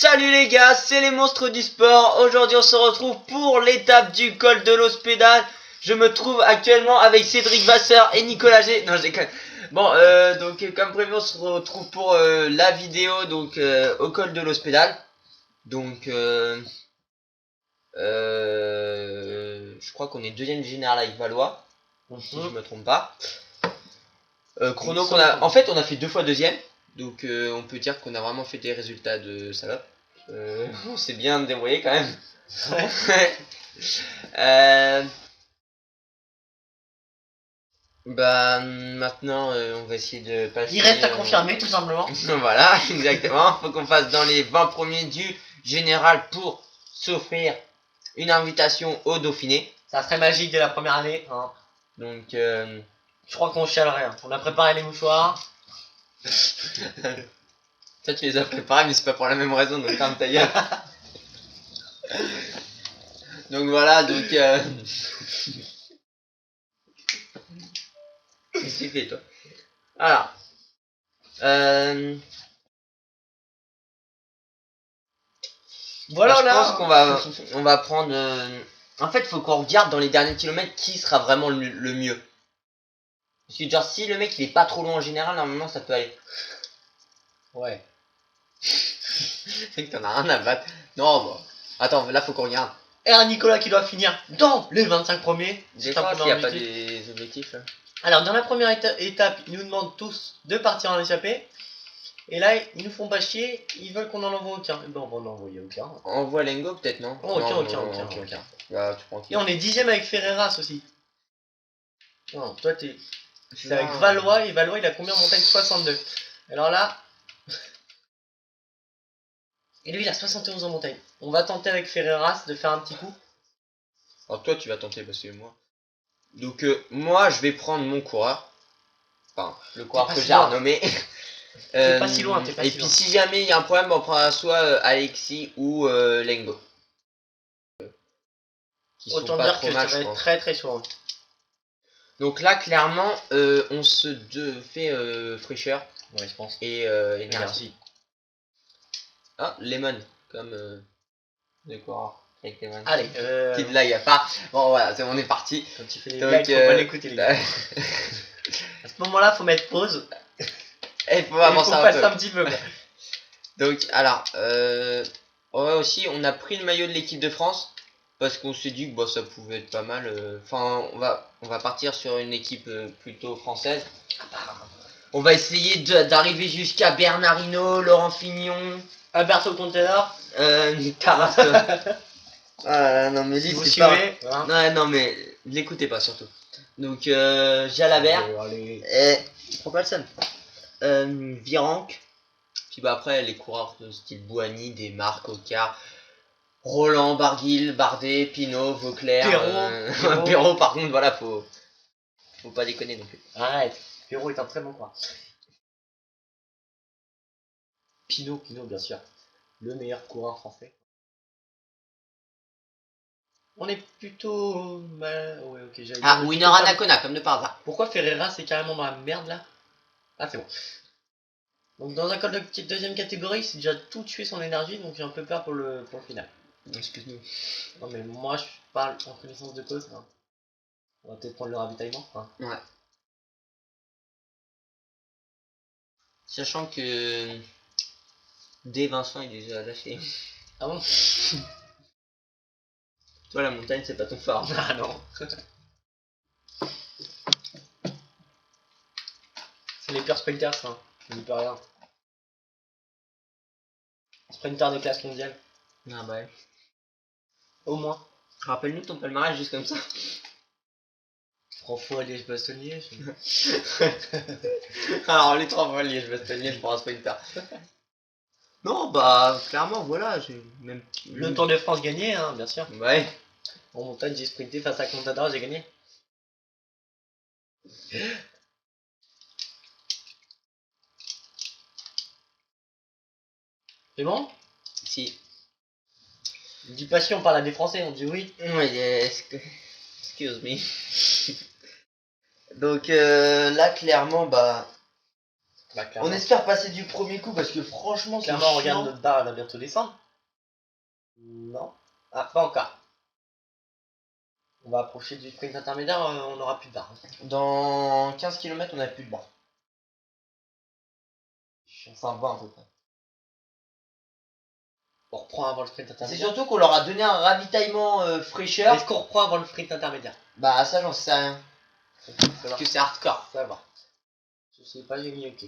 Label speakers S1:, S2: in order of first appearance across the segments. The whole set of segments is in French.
S1: Salut les gars, c'est les monstres du sport. Aujourd'hui on se retrouve pour l'étape du col de l'Hospédale. Je me trouve actuellement avec Cédric Vasseur et Nicolas G. Non, je déconne. Bon, donc comme prévu on se retrouve pour la vidéo donc au col de l'Hospédale. Donc je crois qu'on est deuxième général avec Valois, si je me trompe pas. Chrono qu'on a, en fait on a fait 2 fois deuxième. Donc on peut dire qu'on a vraiment fait des résultats de salope. On s'est bien débrouillé quand même. Bah maintenant on va essayer de passer.
S2: Il reste à confirmer tout simplement.
S1: Voilà, exactement. Faut qu'on passe dans les 20 premiers du général pour s'offrir une invitation au Dauphiné.
S2: Ça serait magique dès la première année. Hein.
S1: Donc
S2: je crois qu'on chiale rien. On a préparé les mouchoirs.
S1: toi tu les as préparés mais c'est pas pour la même raison, donc ferme ta gueule. Donc voilà, donc qu'est-ce que tu fais toi? Alors
S2: Voilà,
S1: je pense qu'on va prendre en fait faut qu'on regarde dans les derniers kilomètres qui sera vraiment le mieux. Parce que genre si le mec il est pas trop loin en général, normalement ça peut aller.
S2: Ouais.
S1: C'est que t'en as rien à battre. Non bah. Attends, là faut qu'on regarde.
S2: Et un Nicolas qui doit finir dans les 25 premiers.
S1: Je crois qu'il n'y a pas des objectifs là.
S2: Alors dans la première étape, ils nous demandent tous de partir en échappée. Et là, ils nous font pas chier, ils veulent qu'on en envoie aucun. Et ben on va en envoyer aucun.
S1: Envoie Lengo peut-être non?
S2: Oh, aucun.
S1: Bah tu prends qui?
S2: Et on est 10ème avec Ferreras aussi. Non, toi t'es... C'est avec Valois, et Valois il a combien en montagne? 62. Alors là... Et lui il a 71 en montagne. On va tenter avec Ferreras de faire un petit coup.
S1: Alors toi tu vas tenter parce que moi. Donc moi je vais prendre mon coureur. Enfin le coureur que j'ai renommé.
S2: T'es pas si loin, t'es pas si loin.
S1: Et puis si jamais il y a un problème on prendra soit Alexis ou Lengo. Qui
S2: Autant
S1: sont pas
S2: dire
S1: trop
S2: que
S1: mal,
S2: ça va
S1: je
S2: être
S1: pense.
S2: très chaud.
S1: Donc là clairement on se fait fraîcheur.
S2: Ouais je pense.
S1: Et énergie. Ah, Lemon, comme décor avec Lemon.
S2: Allez,
S1: petite blague à part. Bon, voilà, c'est bon, on est parti.
S2: Quand tu fais des blagues, faut pas l'écouter, les gars. À ce moment-là, faut mettre pause.
S1: Et il faut avancer
S2: un petit peu. Quoi.
S1: Donc, alors, ouais, aussi, on a pris le maillot de l'équipe de France parce qu'on s'est dit que bah, ça pouvait être pas mal. Enfin, on va partir sur une équipe plutôt française. On va essayer d'arriver jusqu'à Bernardino, Laurent Fignon.
S2: Alberto Contador.
S1: Carrasco. Ah non mais
S2: Si vous
S1: c'est pas...
S2: suivez, hein.
S1: Ouais, non mais l'écoutez pas surtout. Donc Jalabert et Propulson, Virenque. Puis bah après les coureurs de style Bouhanni, Desmarques, Ocar, Roland, Barguil, Bardet, Pinot, Vauclair, Perrault par contre voilà faut pas déconner non plus.
S2: Arrête, Perrault est un très bon coureur. Pinot bien sûr, le meilleur coureur français. On est plutôt mal... Ouais, ok, j'avais...
S1: Ah, Winner Anacona, comme de par hasard.
S2: Pourquoi Ferreira c'est carrément dans la merde là? Ah, c'est bon. Donc dans un col de deuxième catégorie, c'est déjà tout tué son énergie, donc j'ai un peu peur pour le final.
S1: Excuse-nous.
S2: Non mais moi je parle en connaissance de cause. Hein. On va peut-être prendre le ravitaillement. Hein.
S1: Ouais. Sachant que... Dès Vincent il est déjà lâché.
S2: Ah bon?
S1: Toi la montagne c'est pas ton fort.
S2: Ah non. C'est les pires sprinters ça. Je dis pas rien. Sprinter de classe mondiale.
S1: Ah bah ouais.
S2: Au moins.
S1: Rappelle-nous ton palmarès juste comme ça.
S2: 3 fois Liège-Bastogne-Liège.
S1: Alors les 3 fois Liège-Bastogne-Liège pour un sprinter. Non bah clairement voilà j'ai même...
S2: Le Tour de France gagné hein bien sûr.
S1: Ouais.
S2: En montagne j'ai sprinté face à Contador, j'ai gagné. C'est bon?
S1: Si.
S2: On dit pas si on parle à des Français, on dit oui.
S1: Oui, excuse me. Donc là clairement bah
S2: Bah, clairement.
S1: On espère passer du premier coup parce que franchement, c'est
S2: Clairement, regarde
S1: chiant.
S2: notre barre, elle va bientôt descendre. Non. Ah, pas encore. On va approcher du sprint intermédiaire, on n'aura plus de barre.
S1: Dans 15 km, on a plus de barre. Enfin, 20 à peu près.
S2: On reprend avant le sprint
S1: C'est
S2: intermédiaire.
S1: surtout qu'on leur a donné un ravitaillement fraîcheur.
S2: Est-ce qu'on reprend avant le sprint intermédiaire?
S1: Bah, ça, j'en sais rien. Parce
S2: Parce
S1: que c'est hardcore.
S2: ça va. Je sais pas, j'ai mis ok.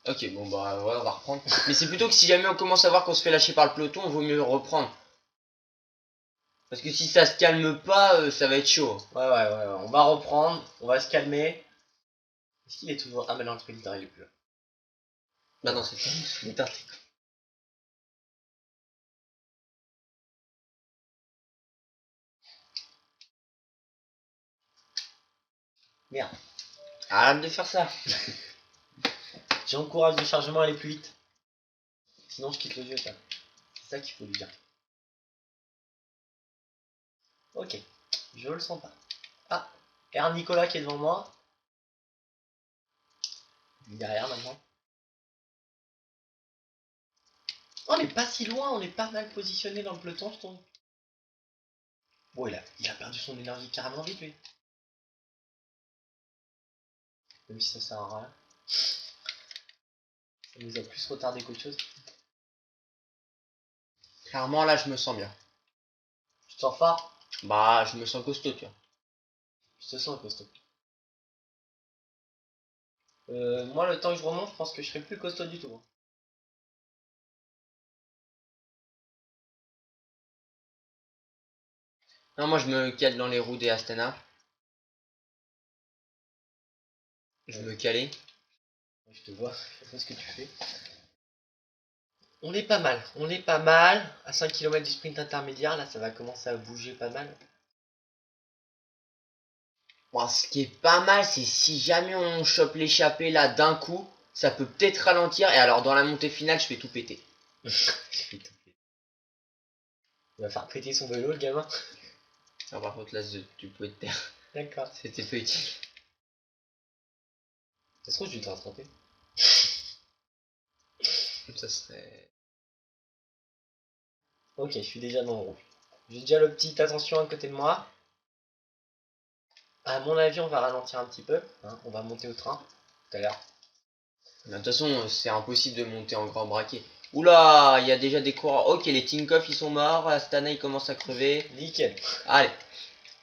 S1: Ok, bon, bah, ouais, on va reprendre. Mais c'est plutôt que si jamais on commence à voir qu'on se fait lâcher par le peloton, il vaut mieux reprendre. Parce que si ça se calme pas, ça va être chaud.
S2: Ouais, on va reprendre, on va se calmer. Est-ce qu'il est toujours... Ah mais non, le sprint il est plus là.
S1: Bah non, c'est pas.
S2: Merde.
S1: Arrête de faire ça.
S2: J'encourage le chargement à aller plus vite. Sinon je quitte le jeu, ça. C'est ça qu'il faut lui dire. Ok, je le sens pas. Ah, R. Nicolas qui est devant moi. Derrière maintenant. Oh, on n'est pas si loin, on est pas mal positionné dans le peloton, je trouve. Bon, il a perdu son énergie carrément vite, lui. Même si ça sert à rien. Ça nous a plus retardé qu'autre chose.
S1: Clairement, là, je me sens bien.
S2: Tu te sens fort?
S1: Bah, je me sens costaud, tu vois.
S2: Je te sens costaud. Moi, le temps que je remonte, je pense que je serai plus costaud du tout.
S1: Non, moi, je me cale dans les roues des Astana. Je me calais.
S2: Je te vois, je sais ce que tu fais. On est pas mal, on est pas mal. À 5 km du sprint intermédiaire, là, ça va commencer à bouger pas mal.
S1: Bon, ce qui est pas mal, c'est si jamais on chope l'échappée là d'un coup, ça peut peut-être ralentir. Et alors, dans la montée finale, je fais tout péter.
S2: Il va faire péter son vélo, le gamin.
S1: Alors, par contre, là, tu pouvais te taire.
S2: D'accord.
S1: C'était peu utile.
S2: Ça se trouve, je vais te rattraper.
S1: Ça serait.
S2: Ok, je suis déjà dans le rouge. J'ai déjà le petit attention à côté de moi. À mon avis, on va ralentir un petit peu. Hein, on va monter au train tout à l'heure.
S1: De toute façon, c'est impossible de monter en grand braquet. Oula, il y a déjà des coureurs. Ok, les Tinkoff ils sont morts. Astana il commence à crever.
S2: Nickel.
S1: Allez,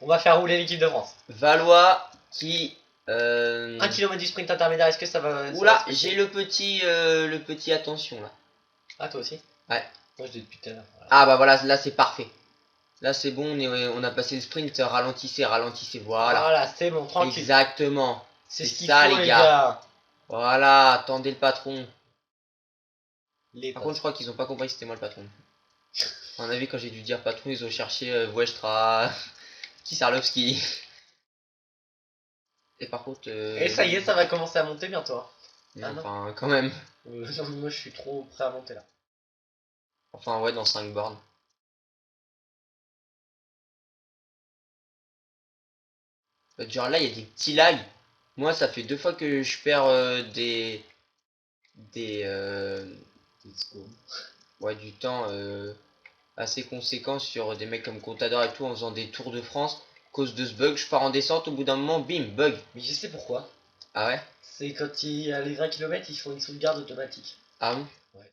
S2: On va faire rouler l'équipe de France.
S1: Valois qui.
S2: 1 km du sprint intermédiaire, est-ce que ça va...
S1: Oula, j'ai le petit attention là.
S2: Ah, toi aussi?
S1: Ouais.
S2: Moi, je l'ai depuis tout à l'heure. Voilà.
S1: Ah bah voilà, là c'est parfait. Là c'est bon, on a passé le sprint, ralentissez, voilà.
S2: Voilà, c'est bon, tranquille.
S1: Exactement.
S2: C'est ce qu'il
S1: ça
S2: faut,
S1: les gars. Voilà, attendez le patron. Par contre, je crois qu'ils ont pas compris que c'était moi le patron. À mon avis, quand j'ai dû dire patron, ils ont cherché Westra, Kisarlovski. Et par contre.
S2: Et ça y est, ça va commencer à monter bientôt.
S1: Non,
S2: Ah non.
S1: enfin, quand même.
S2: Non, moi, je suis trop prêt à monter là.
S1: Enfin, ouais, dans 5 bornes. Genre là, il y a des petits lags. Moi, ça fait 2 fois que je perds des. Ouais, du temps assez conséquent sur des mecs comme Contador et tout en faisant des tours de France. Cause de ce bug, je pars en descente, au bout d'un moment, bim, bug.
S2: Mais je sais pourquoi.
S1: Ah ouais?
S2: C'est quand il a les 20 km, ils font une sauvegarde automatique.
S1: Ah bon?
S2: Ouais.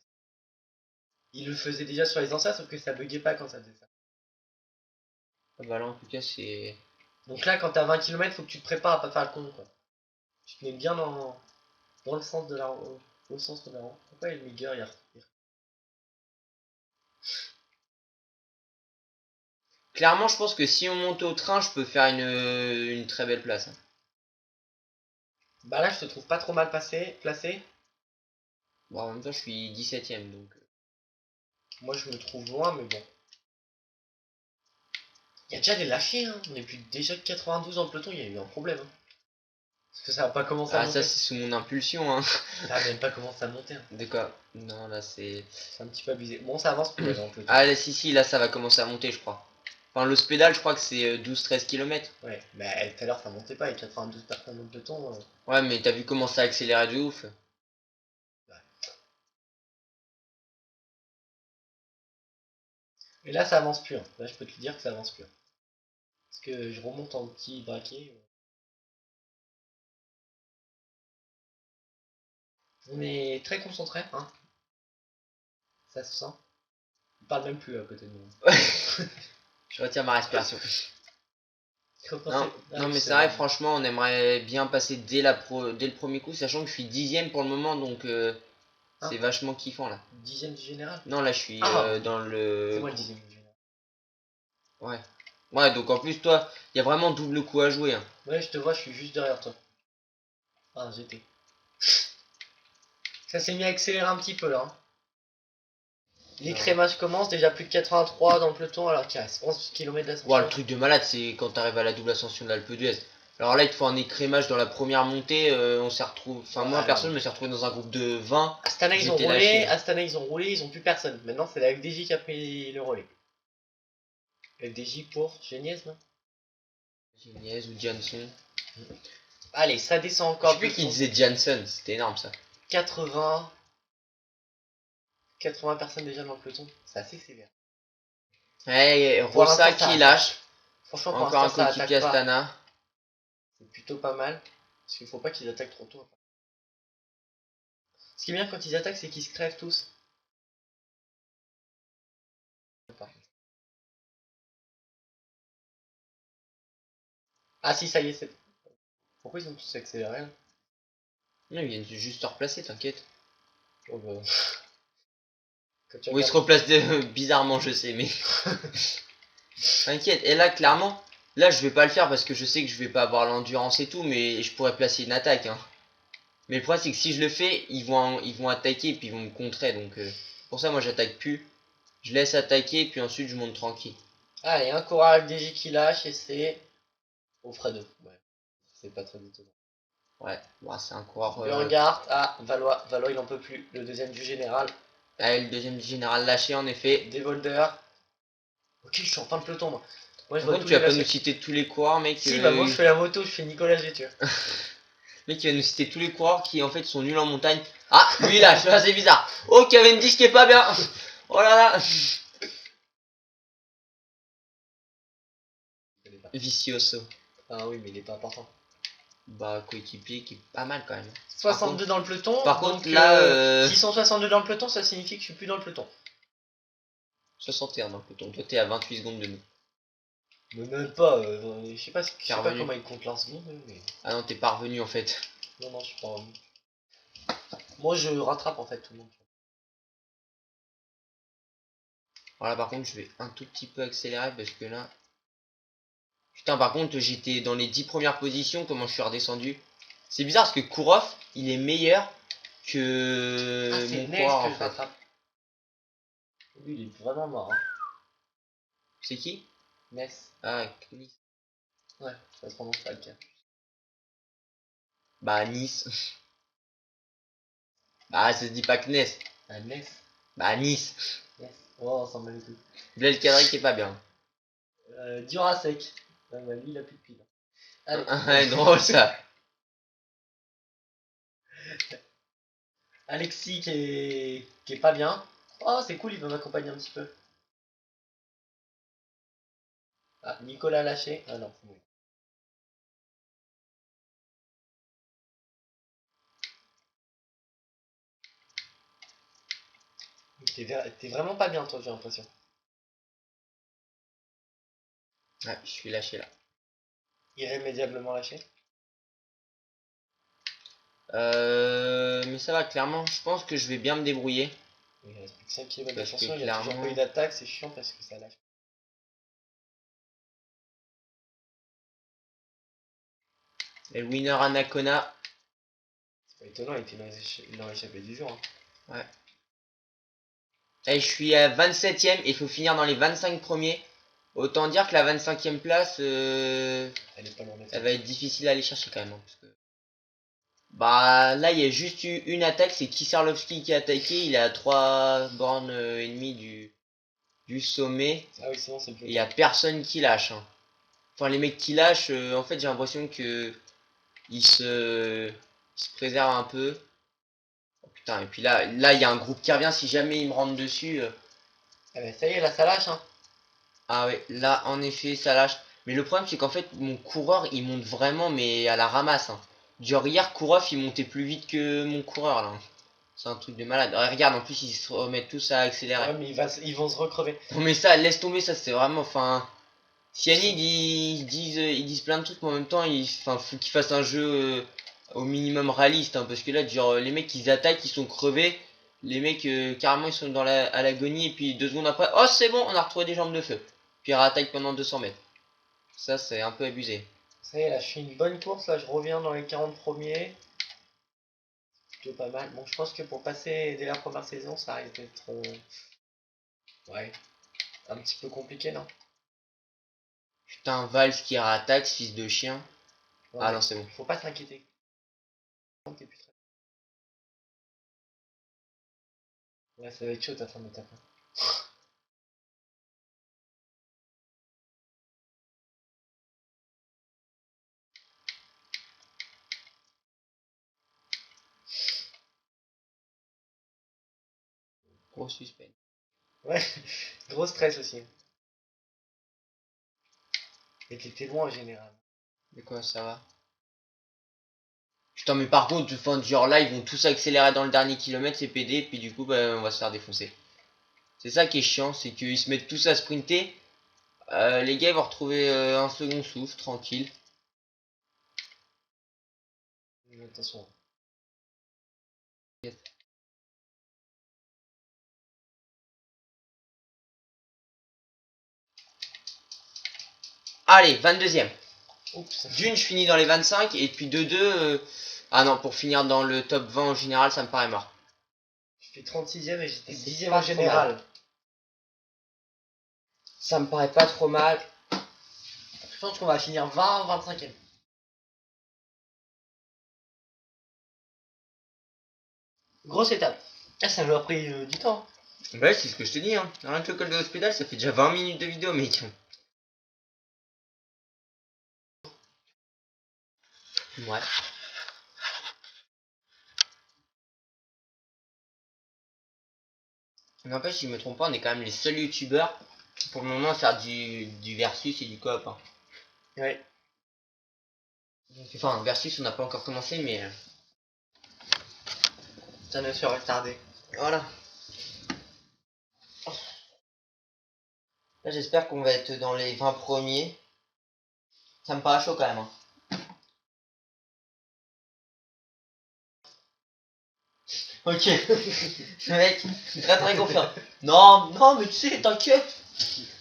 S2: Ils le faisaient déjà sur les anciens, sauf que ça buguait pas quand ça faisait ça.
S1: Ah bah là, en tout cas, c'est.
S2: Donc là, quand t'as 20 km, faut que tu te prépares à pas faire le con, quoi. Tu te mets bien dans le sens de la au sens de la roue. Pourquoi il est Miguel hier?
S1: Clairement, je pense que si on monte au train, je peux faire une très belle place. Hein.
S2: Bah là, je te trouve pas trop mal placé.
S1: Bon, en même temps, je suis 17ème, donc.
S2: Moi, je me trouve loin, mais bon. Il y a déjà des lâchés, hein. On est plus déjà de 92 dans le peloton, il y a eu un problème. Hein. Parce que ça va pas commencer à
S1: Ah,
S2: monter.
S1: ça, c'est sous mon impulsion, hein.
S2: Ça a même pas commencé à monter. Hein.
S1: De quoi? Non, là, c'est.
S2: C'est un petit peu abusé. Bon, ça avance plus dans le peloton.
S1: Ah, là, si, là, ça va commencer à monter, je crois. Enfin, le pédale, je crois que c'est 12-13 km.
S2: Ouais, mais tout à l'heure, ça montait pas avec 92 personnes dans le peloton.
S1: Ouais, mais t'as vu comment ça a accéléré de ouf?
S2: Et là, ça avance plus. Hein. Là, je peux te dire que ça avance plus. Parce que je remonte en petit braquet. On est très concentré, hein. Ça se sent. On parle même plus à côté de nous.
S1: Je retire ma respiration. Non,
S2: Ah,
S1: non
S2: oui,
S1: mais c'est vrai, franchement, on aimerait bien passer dès le premier coup, sachant que je suis 10ème pour le moment, donc c'est vachement kiffant là.
S2: 10ème du général?
S1: Non, là je suis dans le...
S2: C'est moi le 10ème du général.
S1: Ouais. Ouais, donc en plus, toi, il y a vraiment double coup à jouer. Hein.
S2: Ouais, je te vois, je suis juste derrière toi. Ah, j'étais. Ça s'est mis à accélérer un petit peu là. Hein. L'écrémage commence, déjà plus de 83 dans le peloton alors qu'il reste 11 km d'ascension.
S1: Ouais, le truc de malade, c'est quand t'arrives à la double ascension de l'Alpe d'Huez. Alors là, il te faut un écrémage dans la première montée, on s'est retrouvé... Enfin, moi, personne me s'est retrouvé dans un groupe de 20.
S2: Astana, ils ont roulé, lâché. Astana, ils ont roulé, ils ont plus personne. Maintenant, c'est la FDJ qui a pris le relais. FDJ pour Geniez, non?
S1: Geniez ou Janssen.
S2: Allez, ça descend encore.
S1: Je sais plus qui disait Janssen, c'était énorme ça.
S2: 80 personnes déjà dans le peloton, c'est assez sévère.
S1: Ouais, Rossa qui lâche.
S2: Franchement,
S1: encore un coéquipier Astana.
S2: C'est plutôt pas mal. Parce qu'il faut pas qu'ils attaquent trop tôt. Ce qui est bien quand ils attaquent, c'est qu'ils se crèvent tous. Ah si, ça y est, c'est... Pourquoi ils ont tous accéléré là?
S1: Non, ils viennent juste se replacer, t'inquiète.
S2: Oh bah...
S1: Oui, ils se replacent bizarrement, je sais, mais... T'inquiète, et là, clairement, là, je vais pas le faire parce que je sais que je vais pas avoir l'endurance et tout, mais je pourrais placer une attaque, hein. Mais le problème, c'est que si je le fais, ils vont attaquer et puis ils vont me contrer, donc... pour ça, moi, j'attaque plus. Je laisse attaquer, puis ensuite, je monte tranquille.
S2: Allez, un coureur FDJ qui lâche, et c'est... Alfredo. Ouais, c'est pas très étonnant.
S1: Ouais, bon, c'est un coureur...
S2: Burgard, ah, Valois, il en peut plus. Le deuxième du général.
S1: Ah, le deuxième du général lâché, en effet.
S2: Devolder. Ok, je suis en fin de peloton, moi.
S1: Moi, je vois tu vas pas nous citer tous les coureurs, mec.
S2: Si, bah moi je fais la moto, je fais Nicolas Géture.
S1: Mec, il va nous citer tous les coureurs qui en fait sont nuls en montagne. Ah, lui là, c'est bizarre. Oh, Cavendish qui est pas bien. Oh là là. Vicioso.
S2: Ah oui, mais il est pas important.
S1: Bah, coéquipier qui est pas mal quand même.
S2: 62 dans le peloton.
S1: Par contre, là.
S2: S'ils sont 62 dans le peloton, ça signifie que je suis plus dans le peloton.
S1: 61 dans le peloton. Toi, t'es à 28 secondes de nous.
S2: Mais même pas, je sais pas comment ils comptent leurs secondes. Mais...
S1: Ah non, t'es pas revenu en fait.
S2: Non, je suis pas revenu. Moi, je rattrape en fait tout le monde.
S1: Voilà, par contre, je vais un tout petit peu accélérer parce que là. Putain, par contre, j'étais dans les 10 premières positions. Comment je suis redescendu? C'est bizarre parce que Kourov, il est meilleur que mon coureur en fait.
S2: Lui, il est vraiment mort. Hein.
S1: C'est qui?
S2: Ness.
S1: Ah, Nice.
S2: Ouais, ça se prononce pas le cas.
S1: Bah, Nice. Bah, ça se dit pas que Ness.
S2: Ah, Ness.
S1: Bah, Nice.
S2: Ness. Oh, on s'en bat les couilles.
S1: Blel Kadri qui est pas bien.
S2: Durasec. Ah, bah, lui, il a plus de pile.
S1: Allez. Drôle ça.
S2: Alexis qui est pas bien. Oh, c'est cool, il va m'accompagner un petit peu. Ah, Nicolas lâché. Ah non, c'est bon. T'es vraiment pas bien, toi, j'ai l'impression.
S1: Ouais, je suis lâché là.
S2: Irrémédiablement lâché.
S1: Mais ça va, clairement, je pense que je vais bien me débrouiller.
S2: Il reste plus que 5 km d'ascension, il y a toujours pas eu d'attaque, c'est chiant parce que ça lâche.
S1: Et le winner Anacona.
S2: C'est pas étonnant, il était dans l'échappée du jour. Hein.
S1: Ouais. Et je suis à 27ème et il faut finir dans les 25 premiers. Autant dire que la 25ème place, elle va être difficile à aller chercher quand même. Hein, parce que... Bah là, il y a juste eu une attaque, c'est Kisarlovski qui a attaqué. Il est à 3 bornes et demie du sommet.
S2: Ah oui, sinon c'est plus.
S1: Il y a personne qui lâche. Hein. Enfin, les mecs qui lâchent, en fait, j'ai l'impression que ils se préservent un peu. Oh, putain, et puis là, il y a un groupe qui revient. Si jamais il me rentre dessus.
S2: Ah bah ça y est, là ça lâche. Hein.
S1: Ah ouais, là en effet ça lâche. Mais le problème c'est qu'en fait mon coureur il monte vraiment mais à la ramasse. Hein. Genre hier Kourov il montait plus vite que mon coureur là. C'est un truc de malade. Ouais, regarde en plus ils se remettent tous à accélérer.
S2: Ouais, mais ils vont se recrever.
S1: Non mais ça laisse tomber, ça c'est vraiment enfin. Cyanide ils disent plein de trucs mais en même temps enfin, faut qu'ils fassent un jeu au minimum réaliste hein, parce que là genre les mecs ils attaquent, ils sont crevés. Les mecs carrément ils sont dans à l'agonie et puis 2 secondes après, oh c'est bon on a retrouvé des jambes de feu. Puis ils rattaquent pendant 200 mètres. Ça c'est un peu abusé.
S2: Ça y est, là, je fais une bonne course. Là, je reviens dans les 40 premiers. Plutôt pas mal. Bon, je pense que pour passer dès la première saison, ça risque d'être... ouais, un petit peu compliqué, non?
S1: Putain Valve qui rattaque, fils de chien.
S2: Ouais,
S1: Ah non c'est bon.
S2: faut pas s'inquiéter. Ouais, ça va être chaud ta fin d'étape.
S1: Gros suspect.
S2: Ouais, gros stress aussi. Et t'étais loin en général.
S1: De quoi ça va? Putain mais par contre, enfin, genre là ils vont tous accélérer dans le dernier kilomètre, c'est PD, et puis du coup bah, on va se faire défoncer. C'est ça qui est chiant, c'est qu'ils se mettent tous à sprinter. Les gars ils vont retrouver un second souffle, tranquille.
S2: Attention.
S1: Allez, 22ème.
S2: Oups.
S1: D'une, je finis dans les 25, et puis de deux... Ah non, pour finir dans le top 20 en général, ça me paraît mort.
S2: Je fais 36ème et j'étais
S1: C'est
S2: 10ème
S1: pas
S2: en
S1: trop
S2: général.
S1: Ça me paraît pas trop mal.
S2: Je pense qu'on va finir 20, 25ème. Grosse étape. Ah, ça m'a pris du temps.
S1: Ouais, c'est ce que je te dis, hein. Rien que le col de l'hospital, ça fait déjà 20 minutes de vidéo, mec. Ouais. N'empêche, si je me trompe pas, on est quand même les seuls youtubeurs pour le moment à faire du versus et du coop. Hein.
S2: Ouais.
S1: Enfin, versus, on n'a pas encore commencé, mais...
S2: Ça ne serait tardé.
S1: Voilà. Là, j'espère qu'on va être dans les 20 premiers. Ça me paraît chaud quand même. Hein. Ok. Le mec, très très confiant. Non, non, mais tu sais, t'inquiète.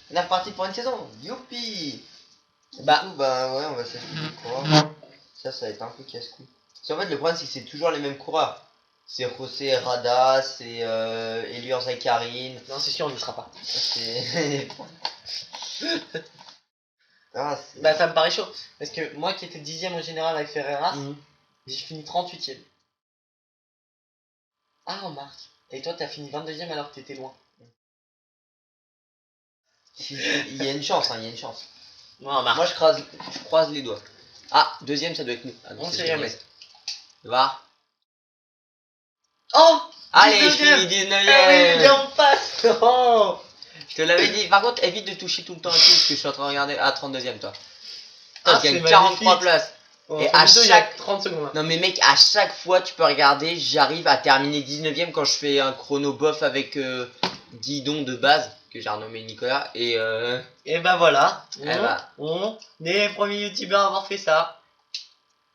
S1: On est reparti pour une saison. Youpi. Bah, du coup, bah ouais, on va s'acheter des coureurs. Ça va être un peu casse-cou. Parce qu'en fait, le problème, c'est que c'est toujours les mêmes coureurs. C'est José Rada, c'est Elior Zakarin.
S2: Non, c'est sûr, on n'y sera pas.
S1: C'est. Ah,
S2: Bah, ça me paraît chaud. Parce que moi qui étais 10ème au général avec Ferreras, j'ai fini 38ème. Ah, remarque. Et toi, t'as fini 22ème alors que t'étais loin.
S1: Il y a une chance, hein, il y a une chance.
S2: Ouais, remarque.
S1: Moi, je croise les doigts. Ah, deuxième, ça doit être nous. Ah, non,
S2: On
S1: c'est
S2: sait
S1: Genève.
S2: jamais.
S1: Va.
S2: Oh,
S1: Allez, je
S2: 19e.
S1: finis 19ème.
S2: Ah oui, les gars, on passe. Oh.
S1: Je te l'avais dit. Par contre, évite de toucher tout le temps et tout, parce que je suis en train de regarder à 32ème, toi.
S2: Ah,
S1: Tu gagnes
S2: c'est
S1: 43
S2: magnifique.
S1: places.
S2: Bon,
S1: Et
S2: entre
S1: à
S2: les deux, il y a
S1: chaque...
S2: 30 secondes.
S1: Non mais mec, à chaque fois tu peux regarder, j'arrive à terminer 19ème quand je fais un chrono bof avec Guidon de base, que j'ai renommé Nicolas, et
S2: bah voilà.
S1: bah.
S2: On est les premiers youtubeurs à avoir fait ça.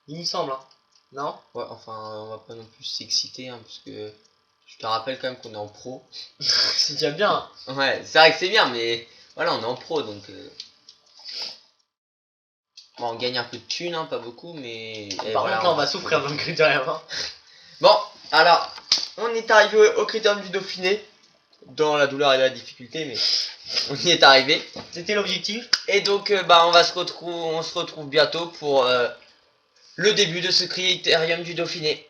S2: Il me semble, hein. Non?
S1: Ouais, enfin, on va pas non plus s'exciter, hein, parce que je te rappelle quand même qu'on est en pro.
S2: C'est déjà bien.
S1: Ouais, c'est vrai que c'est bien, mais voilà, on est en pro, donc... Bon, on gagne un peu de thunes, hein, pas beaucoup, mais... Et
S2: Par
S1: voilà,
S2: contre, là, on va souffrir dans le critérium. Hein.
S1: Bon, alors, on est arrivé au critérium du Dauphiné, dans la douleur et la difficulté, mais on y est arrivé.
S2: C'était l'objectif.
S1: Et donc, bah, on se retrouve bientôt pour le début de ce critérium du Dauphiné.